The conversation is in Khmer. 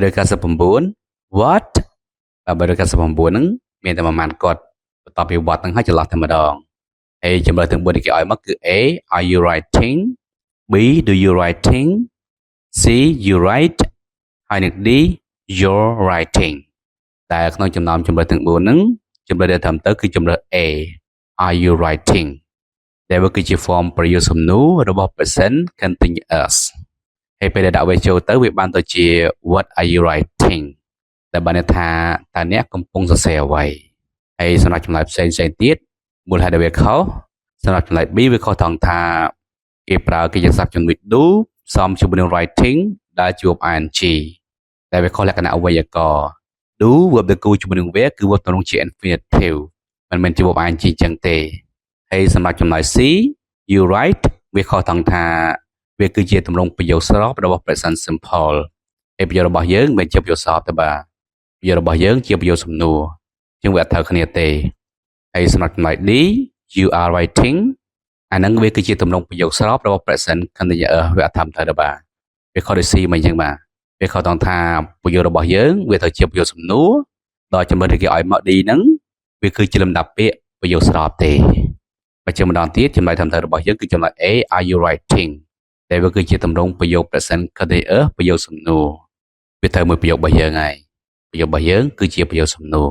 ដោយការស9 what បើដោយការស9ហ្នឹងមានតែប្រមាណគាត់បន្ទាប់ពី what ហ្នឹងហើយចន្លោះតែម្ដងហើយចម្លើយទាំង4នេះគេឲ្យមកគឺ A are you writing B do you writing C you write ហើយនឹង D you're writing តែក្នុងចំណោមចម្លើយទាំង4ហ្នឹងចម្លើយដែលត្រឹមត្រូវគឺចម្លើយ A are you writing ដែលវាគឺជា form ប្រយោគសំណួររបស់ present continuous ហើយពេលដែលដាក់វាចូលទៅវាបានទៅជា what are you writing ដែលបានន័យថាតើអ្នកកំពុងសរសេរអ្វីហើយសម្រាប់ចម្លើយផ្សេងទៀតមូលហេតុដែលវាខុសសម្រាប់ចម្លើយ B វាខុសត្រង់ថាគេប្រើកិច្ចសព្ទជំនួយ do ផ្សំជាមួយនឹង writing ដែលជួប ing តែវាខុសលក្ខណៈអវយករ do verb ដែលគូជាមួយនឹងវាគឺ verb ទម្រង់ជា infinitive មិនមែនជា verb ing អញ្ចឹងទេហើយសម្រាប់ចម្លើយ C you write វាខុសត្រង់ថាវាគឺជាទម្រង់ប្រយោគស្របរបស់ present simple ហើយប្រយោគរបស់យើងមិនជាប្រយោគស្របទេបាទប្រយោគរបស់យើងជាប្រយោគសំណួរជាងវាអត់ត្រូវគ្នាទេហើយសម្រាប់ចម្លើយ D you are writing អាហ្នឹងវាគឺជាទម្រង់ប្រយោគស្របរបស់ present continuous វាអត់ត្រូវទេបាទវាខុសដូច C មិនអញ្ចឹងបាទវាខុសត្រង់ថាប្រយោគរបស់យើងវាត្រូវជាប្រយោគសំណួរដល់ចំណុចដែលគេឲ្យមក D ហ្នឹងវាគឺជាលំដាប់ពាក្យប្រយោគស្របទេបើជាម្ដងទៀតចម្លើយត្រឹមត្រូវរបស់យើងគឺចម្លើយ A are you writing តែវាគឺជាទម្រង់ប្រយោគ present continuous ប្រយោគសំណួរវាត្រូវមួយប្រយោគរបស់យើងហើយប្រយោគរបស់យើងគឺជាប្រយោគសំណួរ